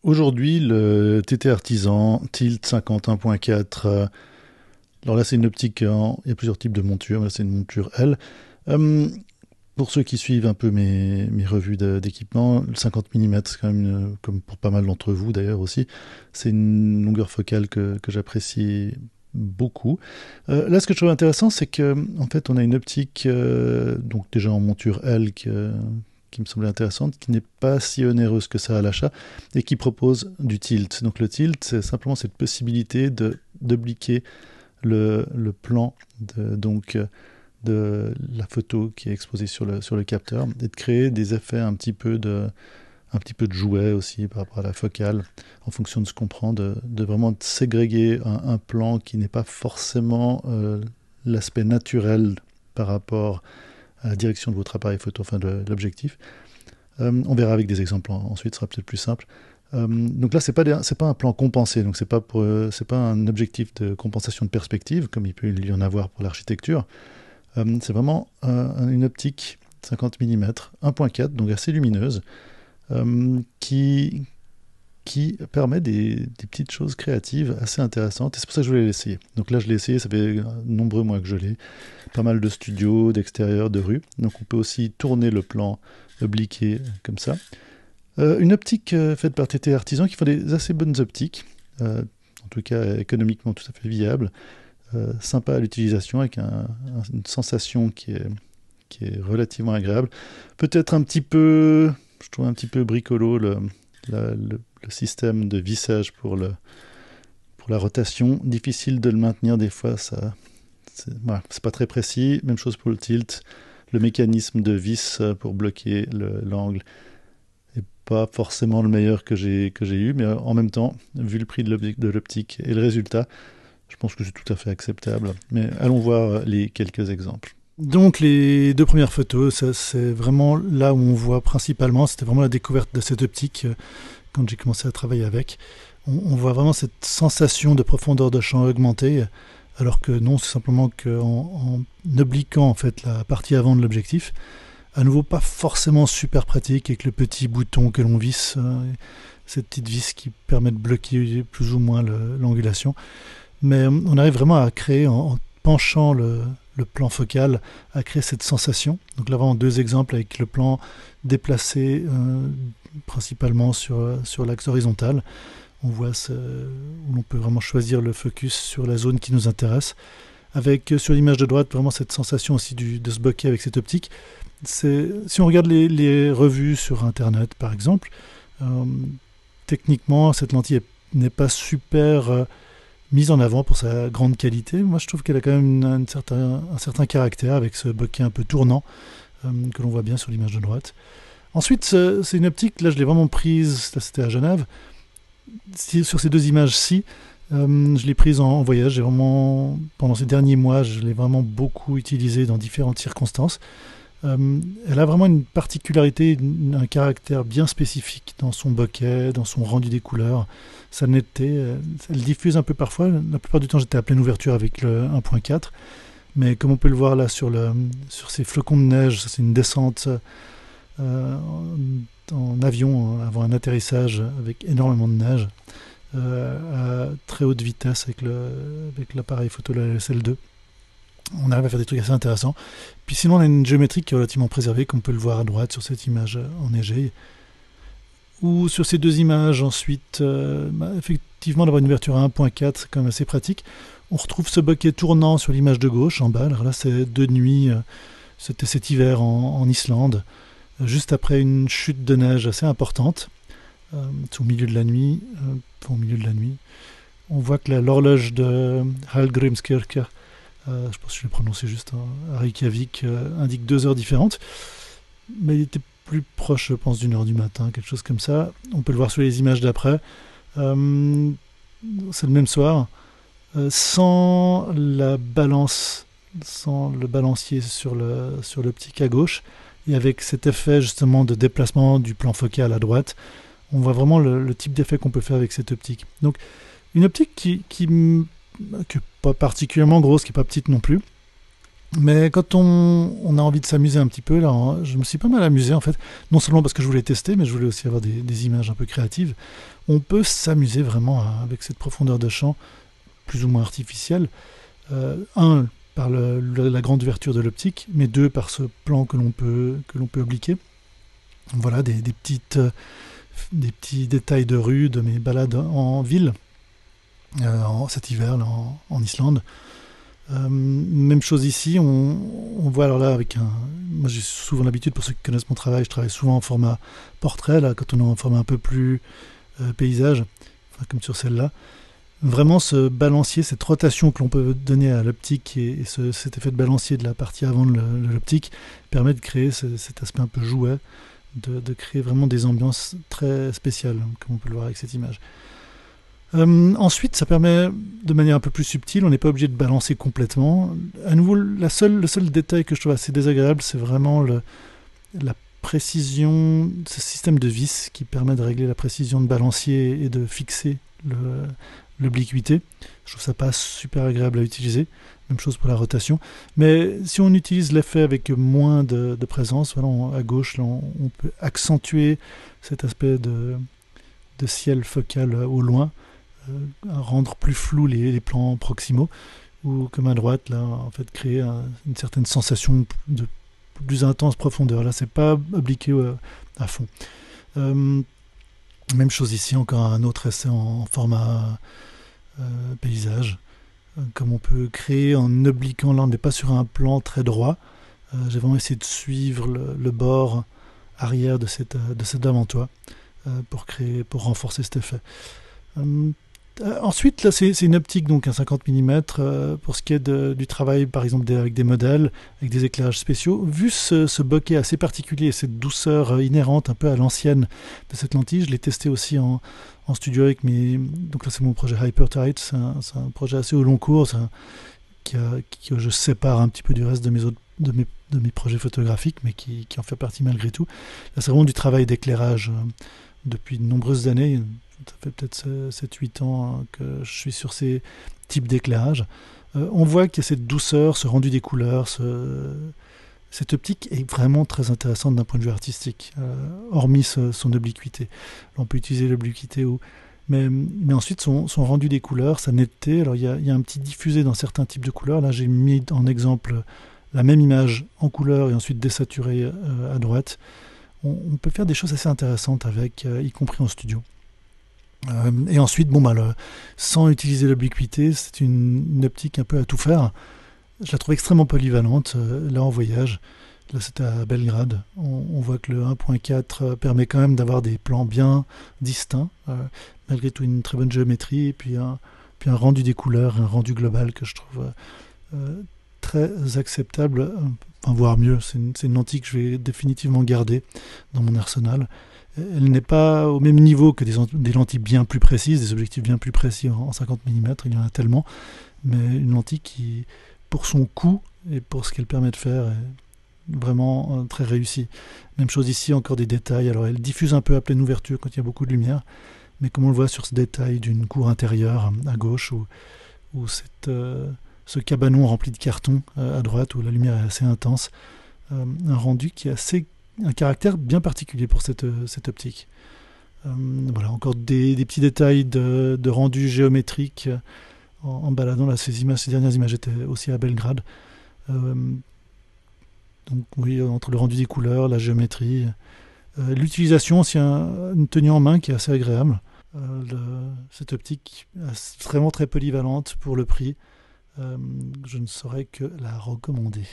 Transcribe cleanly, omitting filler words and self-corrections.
Aujourd'hui, le TT Artisan Tilt 51.4. Alors là, c'est une optique, il y a plusieurs types de montures. Là, c'est une monture L. Pour ceux qui suivent un peu mes revues d'équipement, le 50 mm, c'est quand même, comme pour pas mal d'entre vous d'ailleurs aussi, c'est une longueur focale que j'apprécie beaucoup. Là, ce que je trouve intéressant, c'est que en fait, on a une optique, donc déjà en monture L, qui me semblait intéressante, qui n'est pas si onéreuse que ça à l'achat, et qui propose du tilt. Donc le tilt, c'est simplement cette possibilité d'obliquer le plan de la photo qui est exposée sur le capteur, et de créer des effets un petit peu de jouet aussi par rapport à la focale, en fonction de ce qu'on prend, de vraiment ségréguer un plan qui n'est pas forcément l'aspect naturel par rapport à la direction de votre appareil photo, enfin de l'objectif. On verra avec des exemples ensuite, ce sera peut-être plus simple. Donc là, c'est pas un plan compensé, donc c'est pas un objectif de compensation de perspective, comme il peut y en avoir pour l'architecture. C'est vraiment une optique 50 mm, 1.4, donc assez lumineuse, qui permet des petites choses créatives assez intéressantes, et c'est pour ça que je voulais l'essayer. Donc là, je l'ai essayé, ça fait de nombreux mois que je l'ai, pas mal de studios, d'extérieur, de rue, donc on peut aussi tourner le plan obliqué comme ça. Une optique faite par TT Artisan, qui font des assez bonnes optiques, en tout cas économiquement tout à fait viable, sympa à l'utilisation, avec une sensation qui est relativement agréable. Peut-être je trouve un petit peu bricolo le système de vissage pour la rotation. Difficile de le maintenir des fois, c'est pas très précis. Même chose pour le tilt. Le mécanisme de vis pour bloquer l'angle n'est pas forcément le meilleur que j'ai eu, mais en même temps, vu le prix de l'optique et le résultat, je pense que c'est tout à fait acceptable. Mais allons voir les quelques exemples. Donc les deux premières photos, ça, c'est vraiment là où on voit principalement, c'était vraiment la découverte de cette optique quand j'ai commencé à travailler avec. On voit vraiment cette sensation de profondeur de champ augmentée, alors que non, c'est simplement qu'en obliquant en fait la partie avant de l'objectif. À nouveau, pas forcément super pratique avec le petit bouton que l'on visse, cette petite vis qui permet de bloquer plus ou moins l'angulation. Mais on arrive vraiment à créer, en penchant le plan focal, à créer cette sensation. Donc là, vraiment deux exemples avec le plan déplacé principalement sur l'axe horizontal. On voit où l'on peut vraiment choisir le focus sur la zone qui nous intéresse. Avec sur l'image de droite, vraiment cette sensation aussi de se bloquer avec cette optique. Si on regarde les revues sur Internet, par exemple, techniquement, cette lentille n'est pas super mise en avant pour sa grande qualité. Moi, je trouve qu'elle a quand même un certain caractère avec ce bokeh un peu tournant que l'on voit bien sur l'image de droite. Ensuite, c'est une optique, là je l'ai vraiment prise, là c'était à Genève, sur ces deux images-ci, je l'ai prise en voyage. Pendant ces derniers mois, je l'ai vraiment beaucoup utilisée dans différentes circonstances. Elle a vraiment une particularité, un caractère bien spécifique dans son bokeh, dans son rendu des couleurs, sa netteté. Elle diffuse un peu parfois. La plupart du temps, j'étais à pleine ouverture avec le 1.4. Mais comme on peut le voir là sur ces flocons de neige, c'est une descente en avion avant un atterrissage avec énormément de neige à très haute vitesse avec l'appareil photo, la SL2. On arrive à faire des trucs assez intéressants. Puis sinon, on a une géométrie qui est relativement préservée, comme on peut le voir à droite sur cette image enneigée. Ou sur ces deux images, ensuite, effectivement, d'avoir une ouverture à 1.4, c'est quand même assez pratique. On retrouve ce bokeh tournant sur l'image de gauche, en bas. Alors là, c'est de nuit. C'était cet hiver en Islande, juste après une chute de neige assez importante. Au milieu de la nuit. On voit que l'horloge de Hallgrímskirkja, je pense que je l'ai prononcé juste à Reykjavik, indique 2 heures différentes, mais il était plus proche, je pense, d'1 heure du matin, quelque chose comme ça. On peut le voir sur les images d'après. C'est le même soir, sans la balance, sans le balancier sur l'optique à gauche, et avec cet effet justement de déplacement du plan focal à droite. On voit vraiment le type d'effet qu'on peut faire avec cette optique. Donc, une optique qui n'est pas particulièrement grosse, qui n'est pas petite non plus, Mais quand on a envie de s'amuser un petit peu, là, je me suis pas mal amusé en fait. Non seulement parce que je voulais tester, mais je voulais aussi avoir des images un peu créatives. On peut s'amuser vraiment avec cette profondeur de champ, plus ou moins artificielle. Par la grande ouverture de l'optique, mais deux, par ce plan que l'on peut obliquer. Voilà, des petits détails de rue, de mes balades en ville, cet hiver là, en Islande. Même chose ici, on voit alors là moi j'ai souvent l'habitude, pour ceux qui connaissent mon travail, je travaille souvent en format portrait, là quand on est en format un peu plus paysage, enfin, comme sur celle-là. Vraiment ce balancier, cette rotation que l'on peut donner à l'optique et cet effet de balancier de la partie avant de l'optique permet de créer cet aspect un peu jouet, de créer vraiment des ambiances très spéciales, comme on peut le voir avec cette image. Ensuite, ça permet de manière un peu plus subtile, on n'est pas obligé de balancer complètement. À nouveau, le seul détail que je trouve assez désagréable, c'est vraiment la précision, ce système de vis qui permet de régler la précision de balancier et de fixer l'obliquité. Je trouve ça pas super agréable à utiliser. Même chose pour la rotation. Mais si on utilise l'effet avec moins de présence, voilà, à gauche, là, on peut accentuer cet aspect de ciel focal au loin, rendre plus flou les plans proximaux, ou comme à droite, là, en fait, créer une certaine sensation de plus intense profondeur. Là, c'est pas obliqué à fond. Même chose ici, encore un autre essai en format paysage, comme on peut créer en obliquant. Là, on n'est pas sur un plan très droit. J'ai vraiment essayé de suivre le bord arrière de cet avant-toit pour renforcer cet effet. Ensuite, là, c'est une optique, donc un 50 mm, pour ce qui est du travail, par exemple, avec des modèles, avec des éclairages spéciaux. Vu ce bokeh assez particulier, cette douceur inhérente un peu à l'ancienne de cette lentille, je l'ai testé aussi en studio avec donc là, c'est mon projet Hypertight, c'est un projet assez au long cours, que je sépare un petit peu du reste de mes projets photographiques, mais qui en fait partie malgré tout. Là, c'est vraiment du travail d'éclairage depuis de nombreuses années. Ça fait peut-être 7-8 ans que je suis sur ces types d'éclairage. On voit qu'il y a cette douceur, ce rendu des couleurs, cette optique est vraiment très intéressante d'un point de vue artistique, hormis son obliquité. Là, on peut utiliser l'obliquité, mais ensuite son rendu des couleurs, sa netteté. Alors il y a un petit diffusé dans certains types de couleurs. Là, j'ai mis en exemple la même image en couleur et ensuite désaturée à droite. On peut faire des choses assez intéressantes avec, y compris en studio. Et ensuite, sans utiliser l'obliquité, c'est une optique un peu à tout faire. Je la trouve extrêmement polyvalente. Là, en voyage, là c'était à Belgrade, on voit que le 1.4 permet quand même d'avoir des plans bien distincts, malgré tout une très bonne géométrie, et puis un rendu des couleurs, un rendu global que je trouve très acceptable, voire mieux. C'est une lentille que je vais définitivement garder dans mon arsenal. Elle n'est pas au même niveau que des lentilles bien plus précises, des objectifs bien plus précis en 50 mm, il y en a tellement, mais une lentille qui, pour son coût et pour ce qu'elle permet de faire, est vraiment très réussie. Même chose ici, encore des détails. Alors elle diffuse un peu à pleine ouverture quand il y a beaucoup de lumière, mais comme on le voit sur ce détail d'une cour intérieure à gauche, ou ce cabanon rempli de carton à droite, où la lumière est assez intense, un rendu qui est un caractère bien particulier pour cette optique. Voilà, encore des petits détails de rendu géométrique en baladant là, ces dernières images étaient aussi à Belgrade. Donc oui, entre le rendu des couleurs, la géométrie, l'utilisation aussi, une tenue en main qui est assez agréable. Cette optique est vraiment très polyvalente pour le prix. Je ne saurais que la recommander.